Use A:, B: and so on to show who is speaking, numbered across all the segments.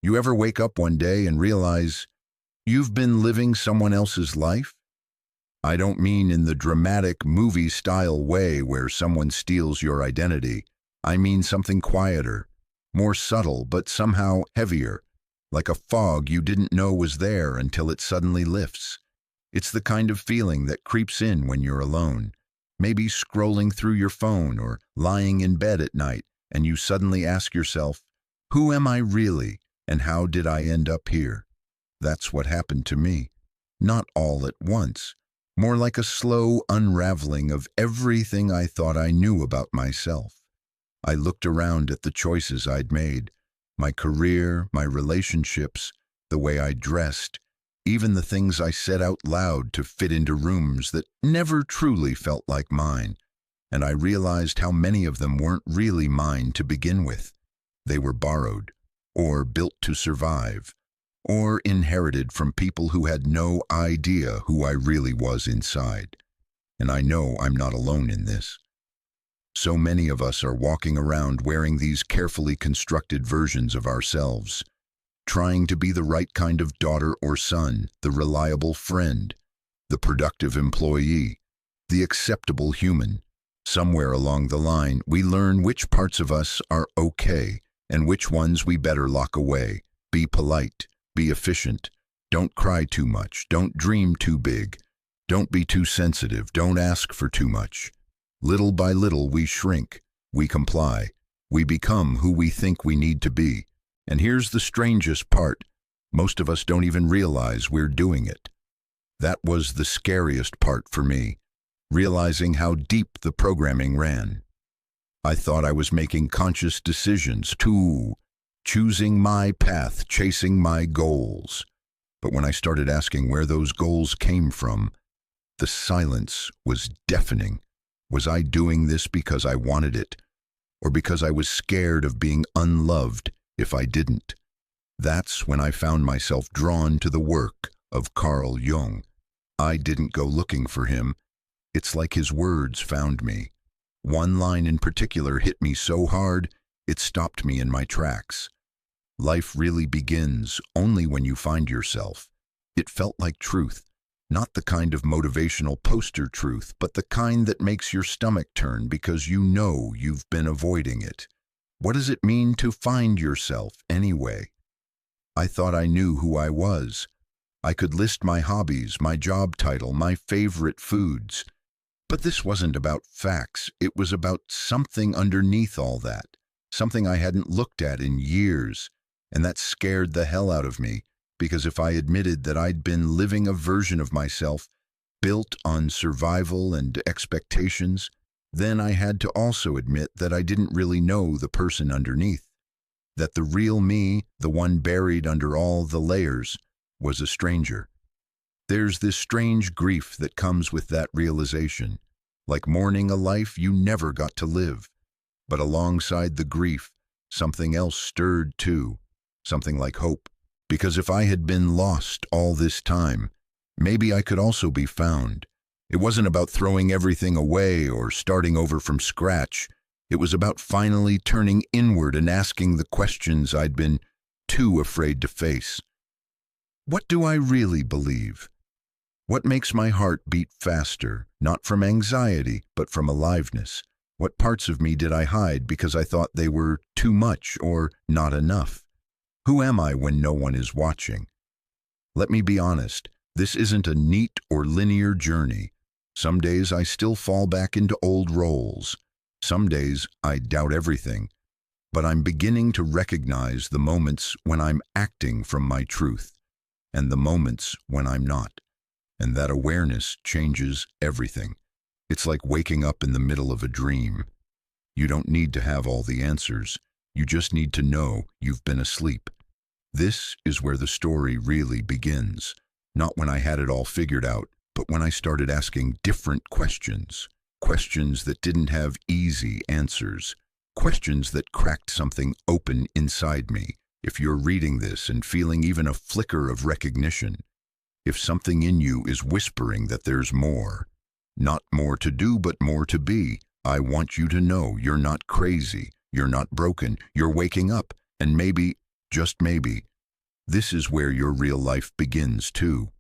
A: You ever wake up one day and realize you've been living someone else's life? I don't mean in the dramatic movie-style way where someone steals your identity. I mean something quieter, more subtle, but somehow heavier, like a fog you didn't know was there until it suddenly lifts. It's the kind of feeling that creeps in when you're alone, maybe scrolling through your phone or lying in bed at night, and you suddenly ask yourself, who am I really, and how did I end up here? That's what happened to me. Not all at once. More like a slow unraveling of everything I thought I knew about myself. I looked around at the choices I'd made, my career, my relationships, the way I dressed, even the things I said out loud to fit into rooms that never truly felt like mine, and I realized how many of them weren't really mine to begin with. They were borrowed, or built to survive, or inherited from people who had no idea who I really was inside. And I know I'm not alone in this. So many of us are walking around wearing these carefully constructed versions of ourselves, trying to be the right kind of daughter or son, the reliable friend, the productive employee, the acceptable human. Somewhere along the line, we learn which parts of us are okay and which ones we better lock away. Be polite, be efficient, don't cry too much, don't dream too big, don't be too sensitive, don't ask for too much. Little by little we shrink, we comply, we become who we think we need to be. And here's the strangest part, most of us don't even realize we're doing it. That was the scariest part for me, realizing how deep the programming ran. I thought I was making conscious decisions, choosing my path, chasing my goals. But when I started asking where those goals came from, the silence was deafening. Was I doing this because I wanted it, or because I was scared of being unloved if I didn't? That's when I found myself drawn to the work of Carl Jung. I didn't go looking for him. It's like his words found me. One line in particular hit me so hard, it stopped me in my tracks. Life really begins only when you find yourself. It felt like truth, not the kind of motivational poster truth, but the kind that makes your stomach turn because you know you've been avoiding it. What does it mean to find yourself anyway? I thought I knew who I was. I could list my hobbies, my job title, my favorite foods. But this wasn't about facts. It was about something underneath all that, something I hadn't looked at in years, and that scared the hell out of me, because if I admitted that I'd been living a version of myself built on survival and expectations, then I had to also admit that I didn't really know the person underneath, that the real me, the one buried under all the layers, was a stranger. There's this strange grief that comes with that realization, like mourning a life you never got to live. But alongside the grief, something else stirred too, something like hope. Because if I had been lost all this time, maybe I could also be found. It wasn't about throwing everything away or starting over from scratch. It was about finally turning inward and asking the questions I'd been too afraid to face. What do I really believe? What makes my heart beat faster, not from anxiety, but from aliveness? What parts of me did I hide because I thought they were too much or not enough? Who am I when no one is watching? Let me be honest, this isn't a neat or linear journey. Some days I still fall back into old roles. Some days I doubt everything. But I'm beginning to recognize the moments when I'm acting from my truth, and the moments when I'm not. And that awareness changes everything. It's like waking up in the middle of a dream. You don't need to have all the answers. You just need to know you've been asleep. This is where the story really begins. Not when I had it all figured out, but when I started asking different questions. Questions that didn't have easy answers. Questions that cracked something open inside me. If you're reading this and feeling even a flicker of recognition, if something in you is whispering that there's more, not more to do, but more to be, I want you to know you're not crazy, you're not broken, you're waking up, and maybe, just maybe, This is where your real life begins, too.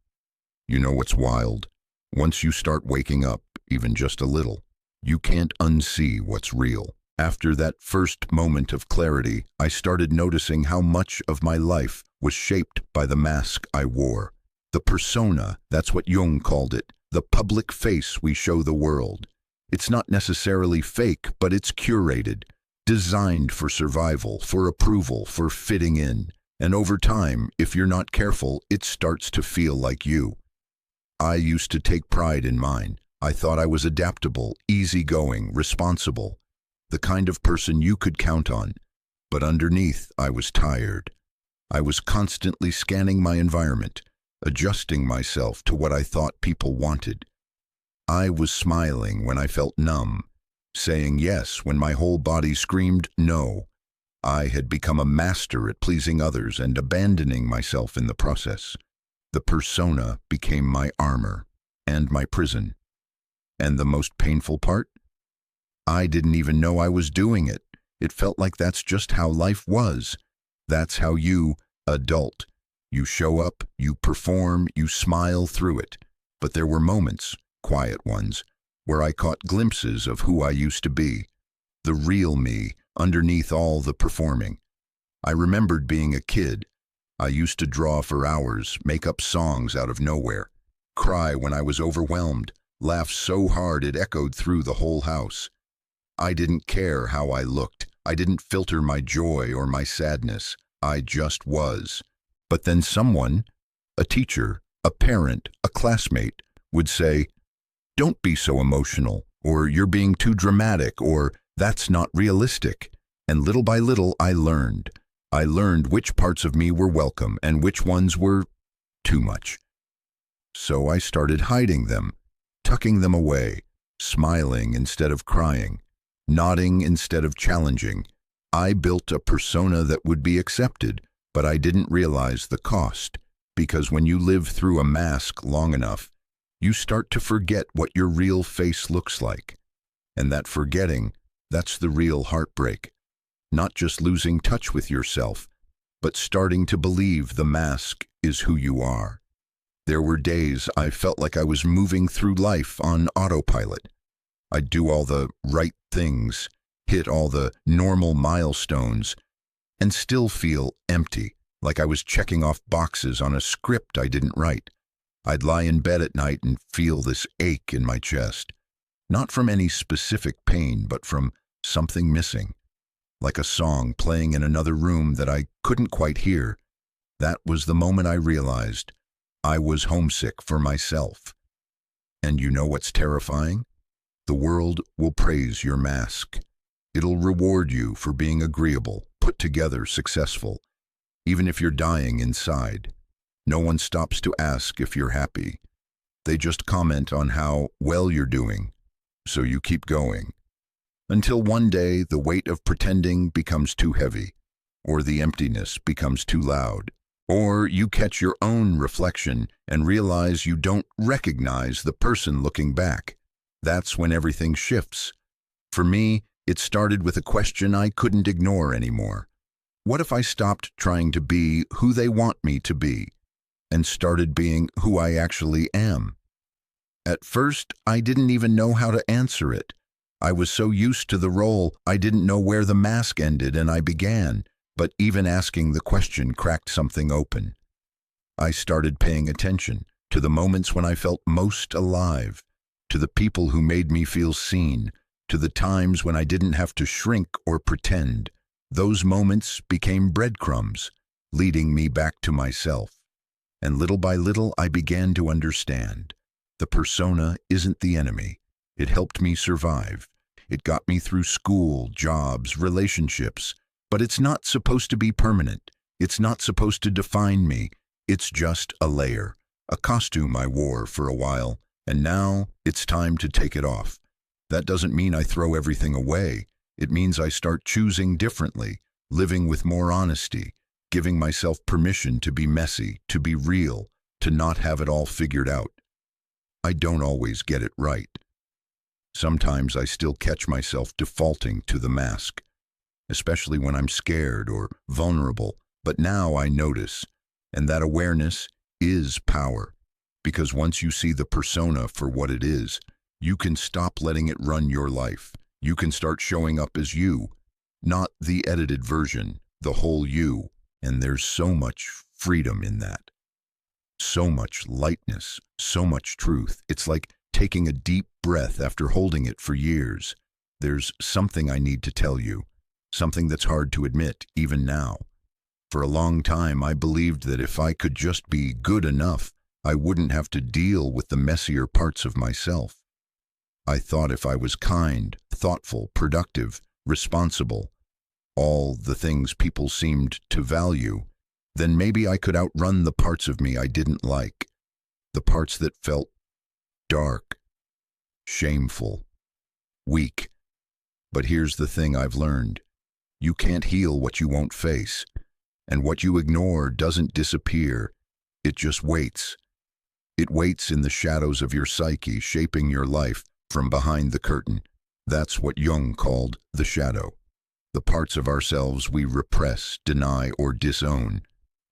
A: You know what's wild? Once you start waking up, even just a little, you can't unsee what's real. After that first moment of clarity, I started noticing how much of my life was shaped by the mask I wore. The persona, that's what Jung called it, the public face we show the world. It's not necessarily fake, but it's curated, designed for survival, for approval, for fitting in. And over time, if you're not careful, it starts to feel like you. I used to take pride in mine. I thought I was adaptable, easygoing, responsible, the kind of person you could count on. But underneath, I was tired. I was constantly scanning my environment, adjusting myself to what I thought people wanted. I was smiling when I felt numb, saying yes when my whole body screamed no. I had become a master at pleasing others and abandoning myself in the process. The persona became my armor and my prison. And the most painful part? I didn't even know I was doing it. It felt like that's just how life was. That's how you, adult, you show up, you perform, you smile through it. But there were moments, quiet ones, where I caught glimpses of who I used to be, the real me, underneath all the performing. I remembered being a kid. I used to draw for hours, make up songs out of nowhere, cry when I was overwhelmed, laugh so hard it echoed through the whole house. I didn't care how I looked. I didn't filter my joy or my sadness. I just was. But then someone, a teacher, a parent, a classmate, would say, "Don't be so emotional," or "You're being too dramatic," or "That's not realistic." And little by little, I learned. I learned which parts of me were welcome and which ones were too much. So I started hiding them, tucking them away, smiling instead of crying, nodding instead of challenging. I built a persona that would be accepted, but I didn't realize the cost, because when you live through a mask long enough, you start to forget what your real face looks like. And that forgetting, that's the real heartbreak. Not just losing touch with yourself, but starting to believe the mask is who you are. There were days I felt like I was moving through life on autopilot. I'd do all the right things, hit all the normal milestones, and still feel empty, like I was checking off boxes on a script I didn't write. I'd lie in bed at night and feel this ache in my chest, not from any specific pain, but from something missing, like a song playing in another room that I couldn't quite hear. That was the moment I realized I was homesick for myself. And you know what's terrifying? The world will praise your mask. It'll reward you for being agreeable, put together, successful, even if you're dying inside. No one stops to ask if you're happy. They just comment on how well you're doing, so you keep going. Until one day, the weight of pretending becomes too heavy, or the emptiness becomes too loud, or you catch your own reflection and realize you don't recognize the person looking back. That's when everything shifts. For me, it started with a question I couldn't ignore anymore. What if I stopped trying to be who they want me to be and started being who I actually am? At first, I didn't even know how to answer it. I was so used to the role, I didn't know where the mask ended and I began. But even asking the question cracked something open. I started paying attention to the moments when I felt most alive, to the people who made me feel seen, to the times when I didn't have to shrink or pretend. Those moments became breadcrumbs, leading me back to myself. And little by little, I began to understand. The persona isn't the enemy. It helped me survive. It got me through school, jobs, relationships. But it's not supposed to be permanent. It's not supposed to define me. It's just a layer, a costume I wore for a while, and now it's time to take it off. That doesn't mean I throw everything away. It means I start choosing differently, living with more honesty, giving myself permission to be messy, to be real, to not have it all figured out. I don't always get it right. Sometimes I still catch myself defaulting to the mask, especially when I'm scared or vulnerable. But now I notice And that awareness is power, because once you see the persona for what it is, you can stop letting it run your life. You can start showing up as you, not the edited version, the whole you. And there's so much freedom in that. So much lightness, so much truth. It's like taking a deep breath after holding it for years. There's something I need to tell you, something that's hard to admit, even now. For a long time, I believed that if I could just be good enough, I wouldn't have to deal with the messier parts of myself. I thought if I was kind, thoughtful, productive, responsible, all the things people seemed to value, then maybe I could outrun the parts of me I didn't like, the parts that felt dark, shameful, weak. But here's the thing I've learned. You can't heal what you won't face, and what you ignore doesn't disappear. It just waits. It waits in the shadows of your psyche, shaping your life from behind the curtain. That's what Jung called the shadow. The parts of ourselves we repress, deny, or disown.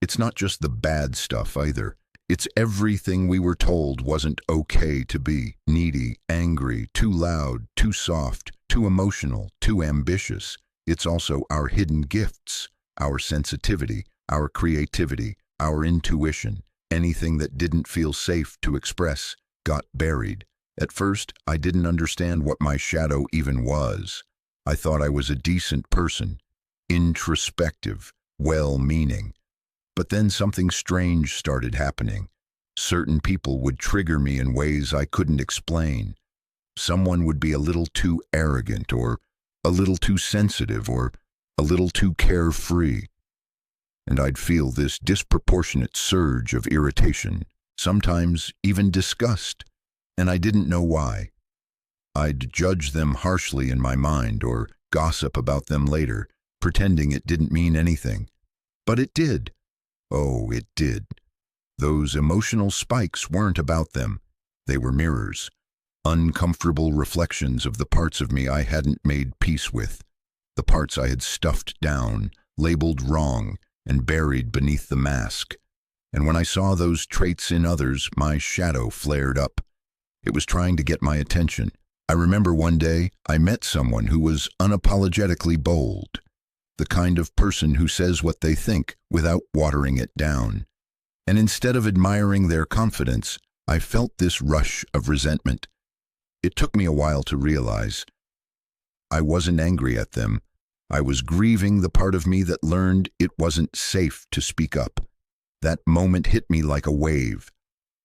A: It's not just the bad stuff either. It's everything we were told wasn't okay to be. Needy, angry, too loud, too soft, too emotional, too ambitious. It's also our hidden gifts, our sensitivity, our creativity, our intuition. Anything that didn't feel safe to express got buried. At first, I didn't understand what my shadow even was. I thought I was a decent person, introspective, well-meaning. But then something strange started happening. Certain people would trigger me in ways I couldn't explain. Someone would be a little too arrogant, or a little too sensitive, or a little too carefree. And I'd feel this disproportionate surge of irritation, sometimes even disgust, and I didn't know why. I'd judge them harshly in my mind or gossip about them later, pretending it didn't mean anything. But it did. Oh, it did. Those emotional spikes weren't about them. They were mirrors, uncomfortable reflections of the parts of me I hadn't made peace with, the parts I had stuffed down, labeled wrong, and buried beneath the mask. And when I saw those traits in others, my shadow flared up. It was trying to get my attention. I remember one day I met someone who was unapologetically bold, the kind of person who says what they think without watering it down. And instead of admiring their confidence, I felt this rush of resentment. It took me a while to realize. I wasn't angry at them. I was grieving the part of me that learned it wasn't safe to speak up. That moment hit me like a wave.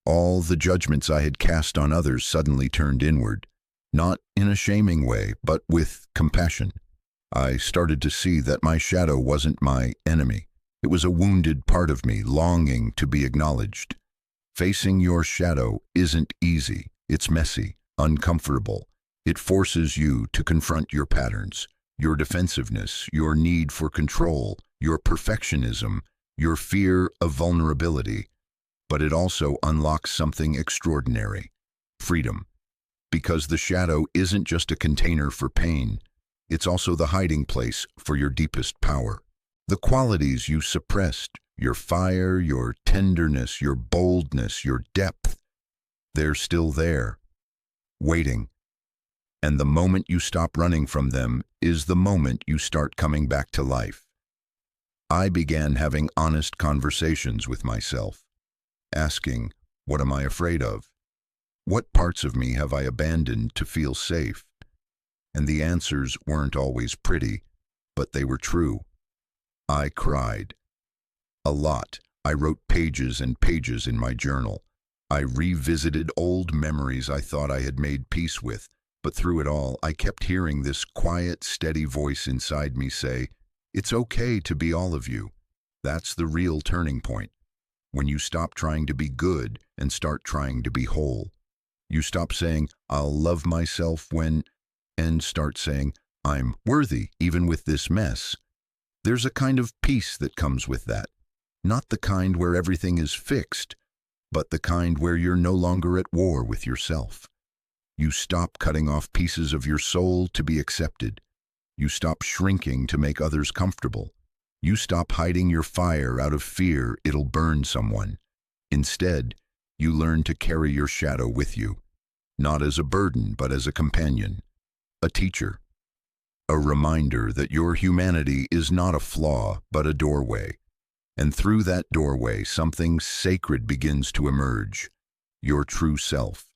A: All the judgments I had cast on others suddenly turned inward, not in a shaming way, but with compassion. I started to see that my shadow wasn't my enemy. It was a wounded part of me longing to be acknowledged. Facing your shadow isn't easy. It's messy, uncomfortable. It forces you to confront your patterns, your defensiveness, your need for control, your perfectionism, your fear of vulnerability. But it also unlocks something extraordinary: freedom. Because the shadow isn't just a container for pain, it's also the hiding place for your deepest power. The qualities you suppressed, your fire, your tenderness, your boldness, your depth, they're still there, waiting. And the moment you stop running from them is the moment you start coming back to life. I began having honest conversations with myself, asking, what am I afraid of? What parts of me have I abandoned to feel safe? And the answers weren't always pretty, but they were true. I cried. A lot. I wrote pages and pages in my journal. I revisited old memories I thought I had made peace with, but through it all, I kept hearing this quiet, steady voice inside me say, it's okay to be all of you. That's the real turning point. When you stop trying to be good and start trying to be whole. You stop saying, I'll love myself when, and start saying, I'm worthy even with this mess. There's a kind of peace that comes with that. Not the kind where everything is fixed, but the kind where you're no longer at war with yourself. You stop cutting off pieces of your soul to be accepted. You stop shrinking to make others comfortable. You stop hiding your fire out of fear it'll burn someone. Instead, you learn to carry your shadow with you, not as a burden, but as a companion, a teacher, a reminder that your humanity is not a flaw, but a doorway. And through that doorway, something sacred begins to emerge, your true self.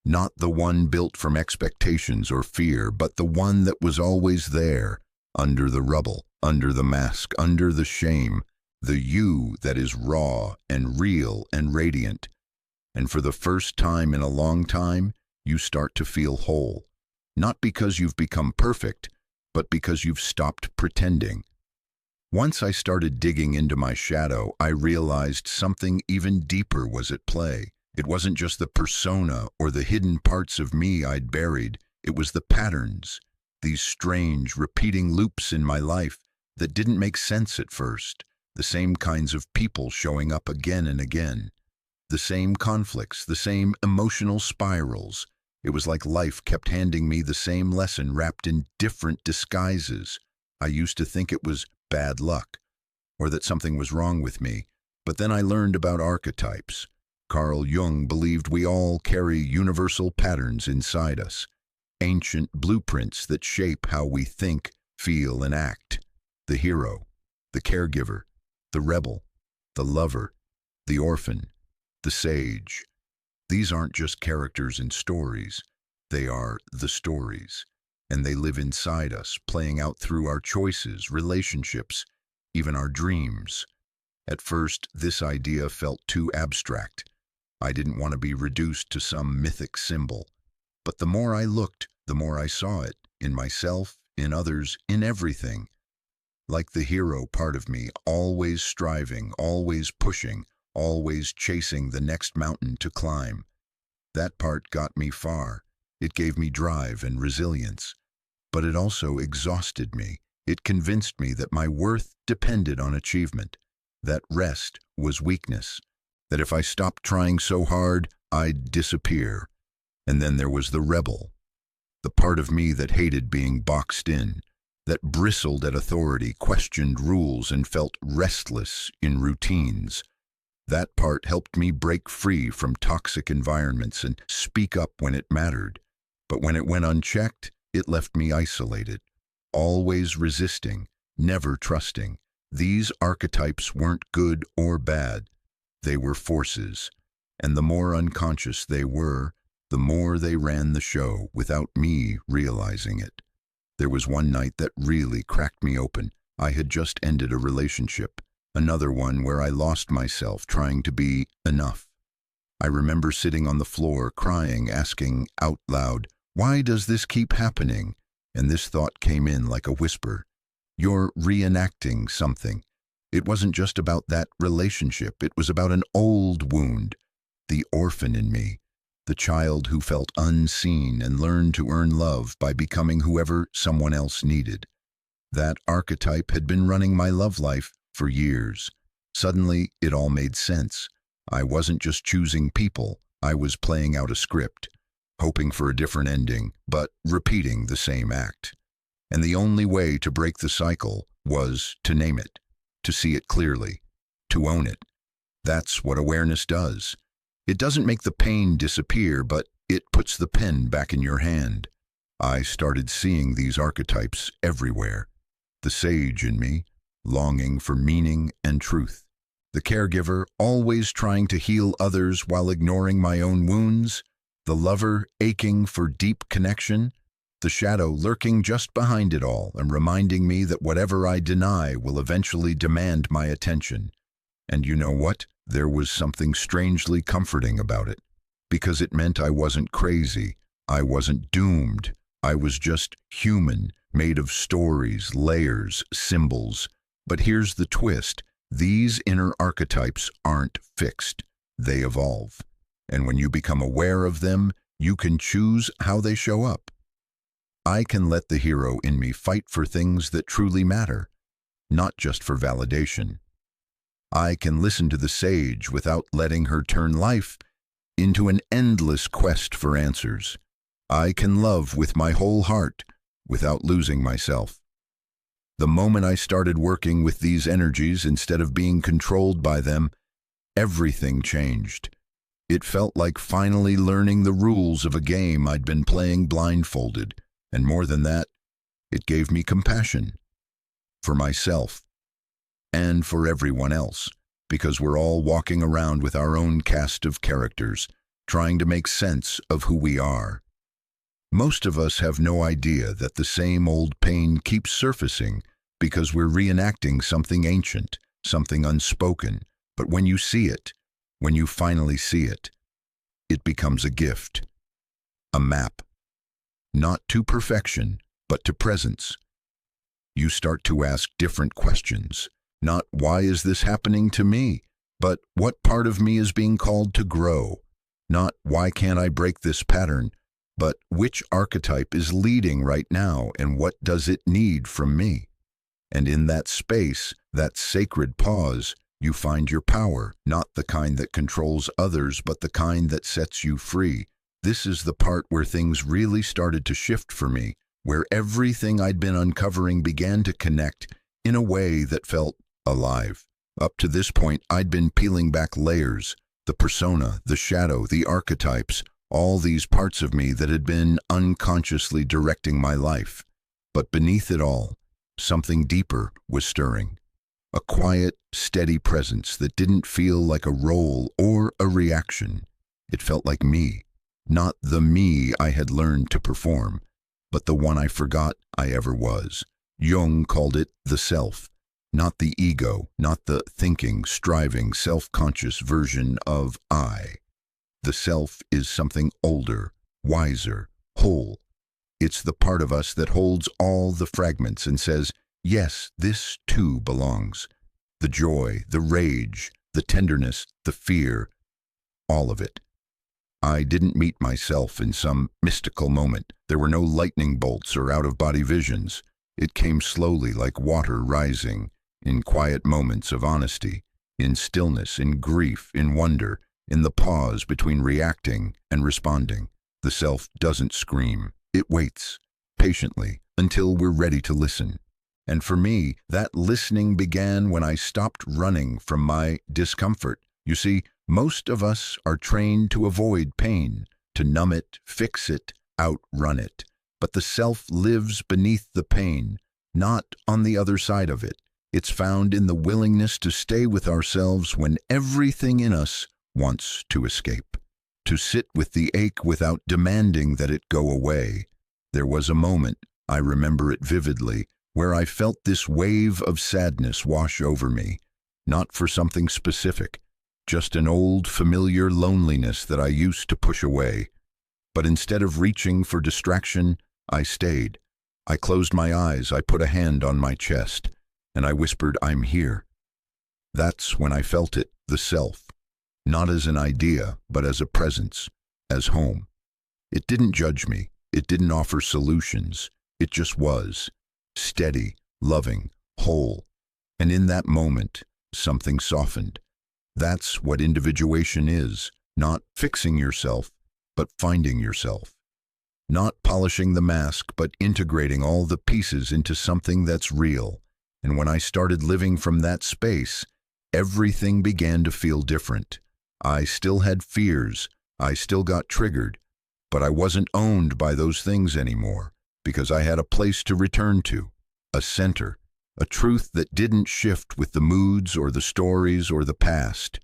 A: Not the one built from expectations or fear, but the one that was always there, under the rubble, under the mask, under the shame, the you that is raw and real and radiant. And for the first time in a long time, you start to feel whole. Not because you've become perfect, but because you've stopped pretending. Once I started digging into my shadow, I realized something even deeper was at play. It wasn't just the persona or the hidden parts of me I'd buried. It was the patterns, these strange, repeating loops in my life that didn't make sense at first. The same kinds of people showing up again and again. The same conflicts, the same emotional spirals. It was like life kept handing me the same lesson wrapped in different disguises. I used to think it was bad luck, or that something was wrong with me. But then I learned about archetypes. Carl Jung believed we all carry universal patterns inside us, ancient blueprints that shape how we think, feel, and act. The hero, the caregiver, the rebel, the lover, the orphan, the sage. These aren't just characters in stories. They are the stories. And they live inside us, playing out through our choices, relationships, even our dreams. At first, this idea felt too abstract. I didn't want to be reduced to some mythic symbol. But the more I looked, the more I saw it, in myself, in others, in everything. Like the hero part of me, always striving, always pushing, always chasing the next mountain to climb. That part got me far. It gave me drive and resilience. But it also exhausted me. It convinced me that my worth depended on achievement, that rest was weakness, that if I stopped trying so hard, I'd disappear. And then there was the rebel, the part of me that hated being boxed in, that bristled at authority, questioned rules, and felt restless in routines. That part helped me break free from toxic environments and speak up when it mattered. But when it went unchecked, it left me isolated, always resisting, never trusting. These archetypes weren't good or bad. They were forces. And the more unconscious they were, the more they ran the show without me realizing it. There was one night that really cracked me open. I had just ended a relationship, another one where I lost myself trying to be enough. I remember sitting on the floor crying, asking out loud, "Why does this keep happening?" And this thought came in like a whisper. You're reenacting something. It wasn't just about that relationship. It was about an old wound, the orphan in me, the child who felt unseen and learned to earn love by becoming whoever someone else needed. That archetype had been running my love life for years. Suddenly, it all made sense. I wasn't just choosing people. I was playing out a script, hoping for a different ending, but repeating the same act. And the only way to break the cycle was to name it, to see it clearly, to own it. That's what awareness does. It doesn't make the pain disappear, but it puts the pen back in your hand. I started seeing these archetypes everywhere. The sage in me, longing for meaning and truth. The caregiver, always trying to heal others while ignoring my own wounds. The lover, aching for deep connection. The shadow lurking just behind it all and reminding me that whatever I deny will eventually demand my attention. And you know what? There was something strangely comforting about it, because it meant I wasn't crazy, I wasn't doomed, I was just human, made of stories, layers, symbols. But here's the twist, these inner archetypes aren't fixed, they evolve. And when you become aware of them, you can choose how they show up. I can let the hero in me fight for things that truly matter, not just for validation. I can listen to the sage without letting her turn life into an endless quest for answers. I can love with my whole heart without losing myself. The moment I started working with these energies instead of being controlled by them, everything changed. It felt like finally learning the rules of a game I'd been playing blindfolded, and more than that, it gave me compassion for myself and for everyone else, because we're all walking around with our own cast of characters, trying to make sense of who we are. Most of us have no idea that the same old pain keeps surfacing because we're reenacting something ancient, something unspoken. But when you see it, when you finally see it, it becomes a gift, a map, not to perfection, but to presence. You start to ask different questions, not why is this happening to me, but what part of me is being called to grow, not why can't I break this pattern, but which archetype is leading right now and what does it need from me? And in that space, that sacred pause, you find your power, not the kind that controls others, but the kind that sets you free. This is the part where things really started to shift for me, where everything I'd been uncovering began to connect in a way that felt alive. Up to this point, I'd been peeling back layers, the persona, the shadow, the archetypes, all these parts of me that had been unconsciously directing my life. But beneath it all, something deeper was stirring. A quiet, steady presence that didn't feel like a role or a reaction. It felt like me, not the me I had learned to perform, but the one I forgot I ever was. Jung called it the self, not the ego, not the thinking, striving, self-conscious version of I. The self is something older, wiser, whole. It's the part of us that holds all the fragments and says, yes, this too belongs. The joy, the rage, the tenderness, the fear, all of it. I didn't meet myself in some mystical moment. There were no lightning bolts or out-of-body visions. It came slowly like water rising, in quiet moments of honesty, in stillness, in grief, in wonder, in the pause between reacting and responding. The self doesn't scream. It waits, patiently, until we're ready to listen. And for me, that listening began when I stopped running from my discomfort. You see, most of us are trained to avoid pain, to numb it, fix it, outrun it. But the self lives beneath the pain, not on the other side of it. It's found in the willingness to stay with ourselves when everything in us wants to escape, to sit with the ache without demanding that it go away. There was a moment, I remember it vividly, where I felt this wave of sadness wash over me, not for something specific, just an old familiar loneliness that I used to push away. But instead of reaching for distraction, I stayed. I closed my eyes, I put a hand on my chest, and I whispered, I'm here. That's when I felt it, the self. Not as an idea, but as a presence, as home. It didn't judge me. It didn't offer solutions. It just was. Steady, loving, whole. And in that moment, something softened. That's what individuation is. Not fixing yourself, but finding yourself. Not polishing the mask, but integrating all the pieces into something that's real. And when I started living from that space, everything began to feel different. I still had fears, I still got triggered, but I wasn't owned by those things anymore because I had a place to return to, a center, a truth that didn't shift with the moods or the stories or the past.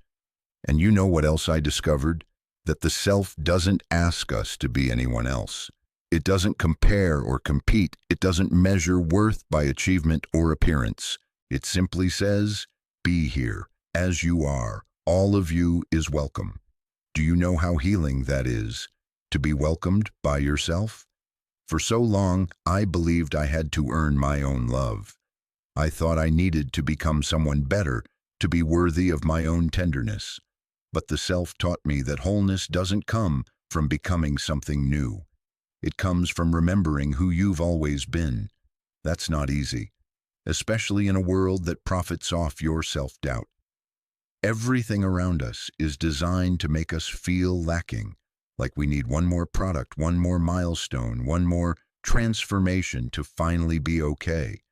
A: And you know what else I discovered? That the self doesn't ask us to be anyone else. It doesn't compare or compete. It doesn't measure worth by achievement or appearance. It simply says, be here, as you are. All of you is welcome. Do you know how healing that is, to be welcomed by yourself? For so long, I believed I had to earn my own love. I thought I needed to become someone better, to be worthy of my own tenderness. But the self taught me that wholeness doesn't come from becoming something new. It comes from remembering who you've always been. That's not easy, especially in a world that profits off your self-doubt. Everything around us is designed to make us feel lacking, like we need one more product, one more milestone, one more transformation to finally be okay.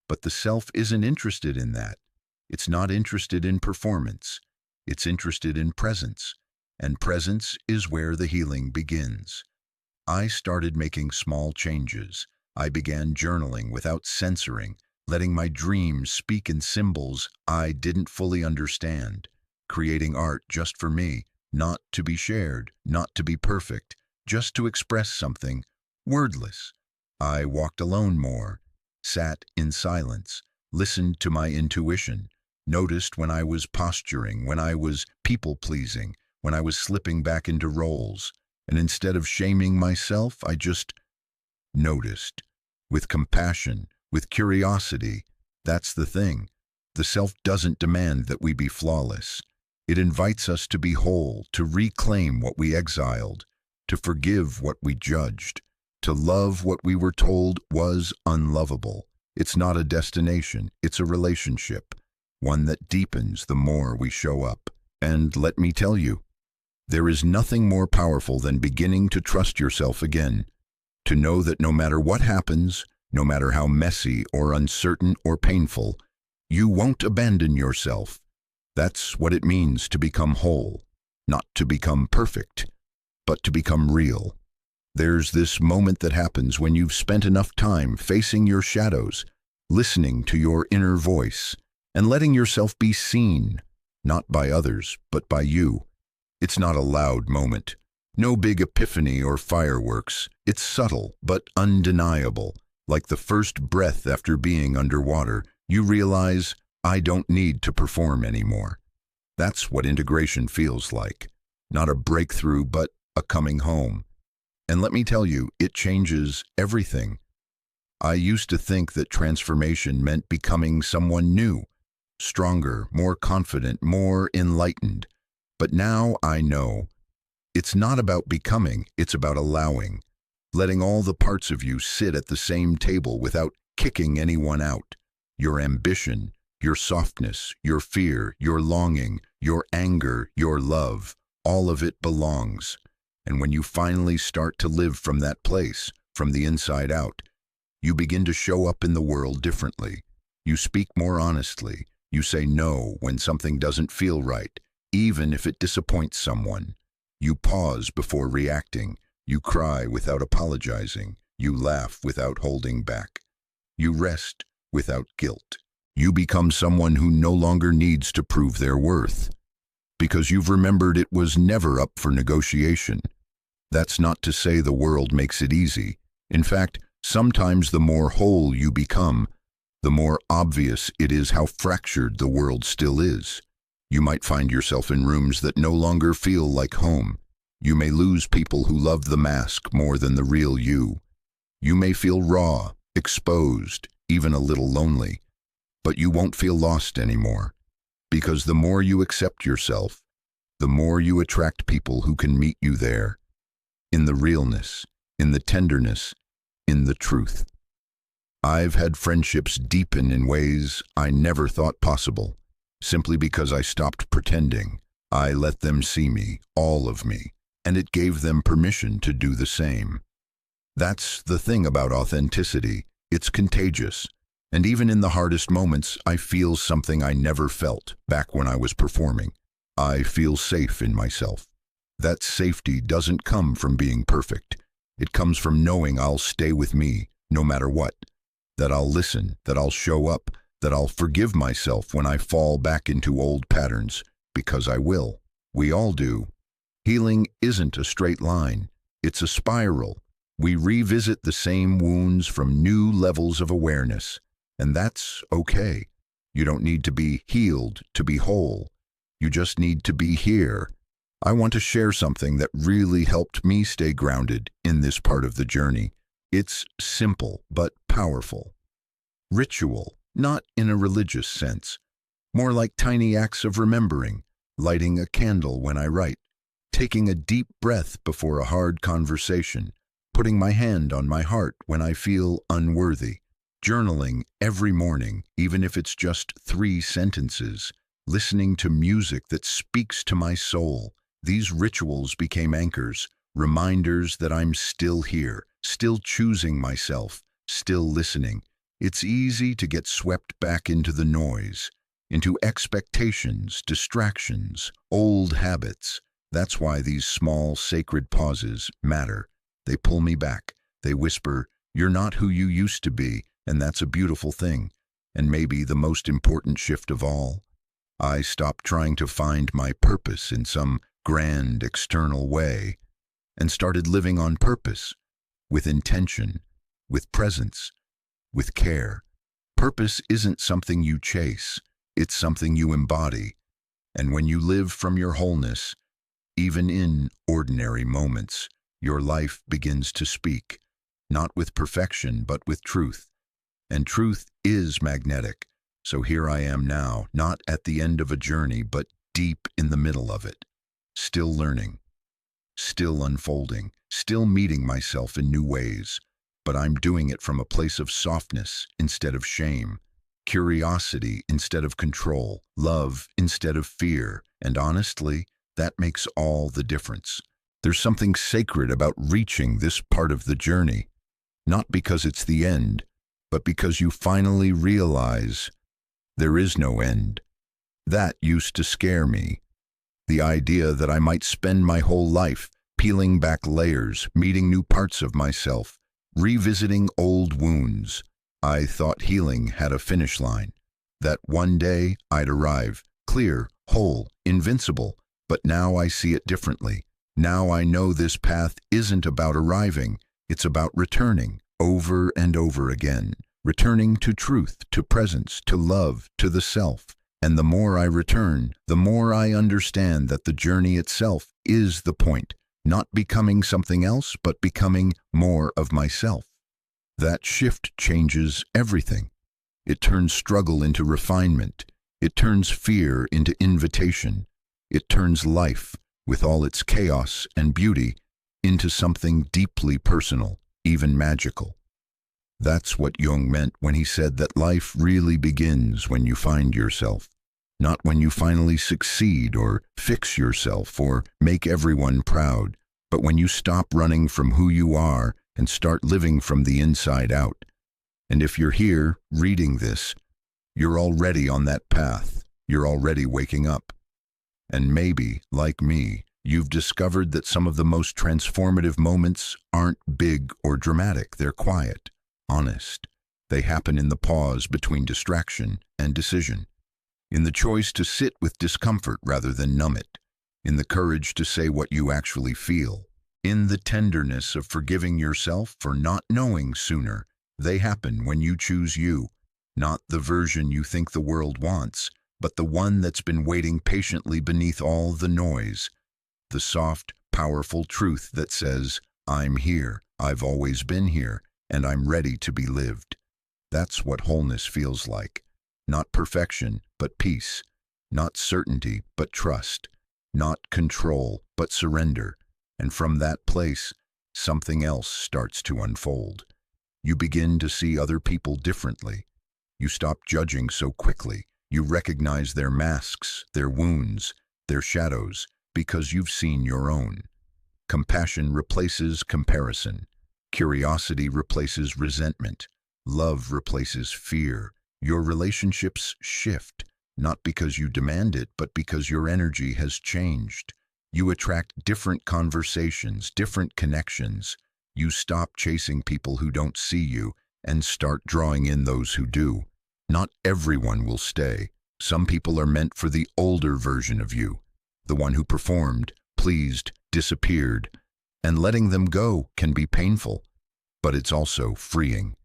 A: But the self isn't interested in that. It's not interested in performance. It's interested in presence. And presence is where the healing begins. I started making small changes. I began journaling without censoring, letting my dreams speak in symbols I didn't fully understand, creating art just for me, not to be shared, not to be perfect, just to express something, wordless. I walked alone more, sat in silence, listened to my intuition, noticed when I was posturing, when I was people-pleasing, when I was slipping back into roles. And instead of shaming myself, I just noticed. With compassion, with curiosity. That's the thing. The self doesn't demand that we be flawless. It invites us to be whole, to reclaim what we exiled, to forgive what we judged, to love what we were told was unlovable. It's not a destination, it's a relationship, one that deepens the more we show up. And let me tell you, there is nothing more powerful than beginning to trust yourself again, to know that no matter what happens, no matter how messy or uncertain or painful, you won't abandon yourself. That's what it means to become whole, not to become perfect, but to become real. There's this moment that happens when you've spent enough time facing your shadows, listening to your inner voice, and letting yourself be seen, not by others, but by you. It's not a loud moment, no big epiphany or fireworks. It's subtle but undeniable. Like the first breath after being underwater, you realize, I don't need to perform anymore. That's what integration feels like. Not a breakthrough, but a coming home. And let me tell you, it changes everything. I used to think that transformation meant becoming someone new, stronger, more confident, more enlightened. But now I know. It's not about becoming, it's about allowing. Letting all the parts of you sit at the same table without kicking anyone out. Your ambition, your softness, your fear, your longing, your anger, your love, all of it belongs. And when you finally start to live from that place, from the inside out, you begin to show up in the world differently. You speak more honestly. You say no when something doesn't feel right, even if it disappoints someone. You pause before reacting. You cry without apologizing. You laugh without holding back. You rest without guilt. You become someone who no longer needs to prove their worth, because you've remembered it was never up for negotiation. That's not to say the world makes it easy. In fact, sometimes the more whole you become, the more obvious it is how fractured the world still is. You might find yourself in rooms that no longer feel like home. You may lose people who love the mask more than the real you. You may feel raw, exposed, even a little lonely. But you won't feel lost anymore. Because the more you accept yourself, the more you attract people who can meet you there. In the realness, in the tenderness, in the truth. I've had friendships deepen in ways I never thought possible, simply because I stopped pretending. I let them see me, all of me, and it gave them permission to do the same. That's the thing about authenticity. It's contagious. And even in the hardest moments, I feel something I never felt back when I was performing. I feel safe in myself. That safety doesn't come from being perfect. It comes from knowing I'll stay with me, no matter what. That I'll listen, that I'll show up, that I'll forgive myself when I fall back into old patterns, because I will. We all do. Healing isn't a straight line. It's a spiral. We revisit the same wounds from new levels of awareness. And that's okay. You don't need to be healed to be whole. You just need to be here. I want to share something that really helped me stay grounded in this part of the journey. It's simple but powerful. Ritual, not in a religious sense. More like tiny acts of remembering, lighting a candle when I write, taking a deep breath before a hard conversation, putting my hand on my heart when I feel unworthy. Journaling every morning, even if it's just 3 sentences, listening to music that speaks to my soul. These rituals became anchors, reminders that I'm still here, still choosing myself, still listening. It's easy to get swept back into the noise, into expectations, distractions, old habits. That's why these small, sacred pauses matter. They pull me back. They whisper, "You're not who you used to be," and that's a beautiful thing. And maybe the most important shift of all, I stopped trying to find my purpose in some grand external way and started living on purpose, with intention, with presence, with care. Purpose isn't something you chase, it's something you embody. And when you live from your wholeness, even in ordinary moments, your life begins to speak, not with perfection, but with truth. And truth is magnetic. So here I am now, not at the end of a journey, but deep in the middle of it, still learning, still unfolding, still meeting myself in new ways. But I'm doing it from a place of softness instead of shame, curiosity instead of control, love instead of fear. And honestly, that makes all the difference. There's something sacred about reaching this part of the journey, not because it's the end, but because you finally realize there is no end. That used to scare me. The idea that I might spend my whole life peeling back layers, meeting new parts of myself, revisiting old wounds. I thought healing had a finish line, that one day I'd arrive, clear, whole, invincible. But now I see it differently. Now I know this path isn't about arriving, it's about returning, over and over again. Returning to truth, to presence, to love, to the self. And the more I return, the more I understand that the journey itself is the point, not becoming something else, but becoming more of myself. That shift changes everything. It turns struggle into refinement. It turns fear into invitation. It turns life, with all its chaos and beauty, into something deeply personal, even magical. That's what Jung meant when he said that life really begins when you find yourself, not when you finally succeed or fix yourself or make everyone proud, but when you stop running from who you are and start living from the inside out. And if you're here reading this, you're already on that path. You're already waking up. And maybe, like me, you've discovered that some of the most transformative moments aren't big or dramatic. They're quiet, honest. They happen in the pause between distraction and decision, in the choice to sit with discomfort rather than numb it, in the courage to say what you actually feel, in the tenderness of forgiving yourself for not knowing sooner. They happen when you choose you, not the version you think the world wants, but the one that's been waiting patiently beneath all the noise, the soft, powerful truth that says, "I'm here, I've always been here, and I'm ready to be lived." That's what wholeness feels like. Not perfection, but peace. Not certainty, but trust. Not control, but surrender. And from that place, something else starts to unfold. You begin to see other people differently. You stop judging so quickly. You recognize their masks, their wounds, their shadows, because you've seen your own. Compassion replaces comparison. Curiosity replaces resentment. Love replaces fear. Your relationships shift, not because you demand it, but because your energy has changed. You attract different conversations, different connections. You stop chasing people who don't see you and start drawing in those who do. Not everyone will stay. Some people are meant for the older version of you, the one who performed, pleased, disappeared. And letting them go can be painful, but it's also freeing.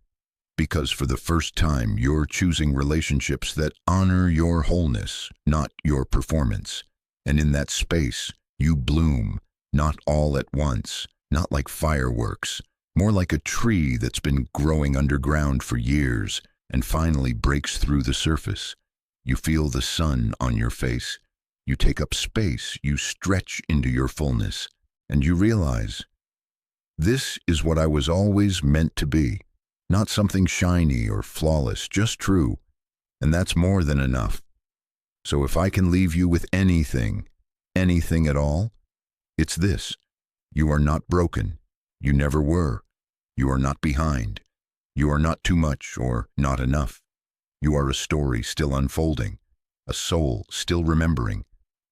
A: Because for the first time, you're choosing relationships that honor your wholeness, not your performance. And in that space, you bloom, not all at once, not like fireworks, more like a tree that's been growing underground for years and finally breaks through the surface. You feel the sun on your face. You take up space. You stretch into your fullness. And you realize, this is what I was always meant to be. Not something shiny or flawless, just true. And that's more than enough. So if I can leave you with anything at all, it's this. You are not broken. You never were. You are not behind. You are not too much or not enough. You are a story still unfolding, a soul still remembering,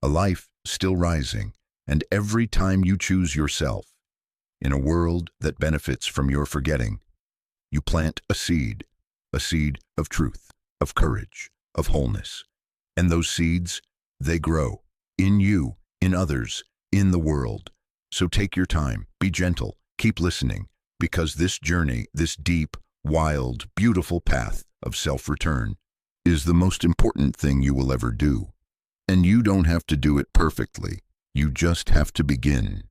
A: a life still rising, and every time you choose yourself, in a world that benefits from your forgetting, you plant a seed of truth, of courage, of wholeness. And those seeds, they grow, in you, in others, in the world. So take your time, be gentle, keep listening, because this journey, this deep, wild, beautiful path of self-return is the most important thing you will ever do. And you don't have to do it perfectly. You just have to begin.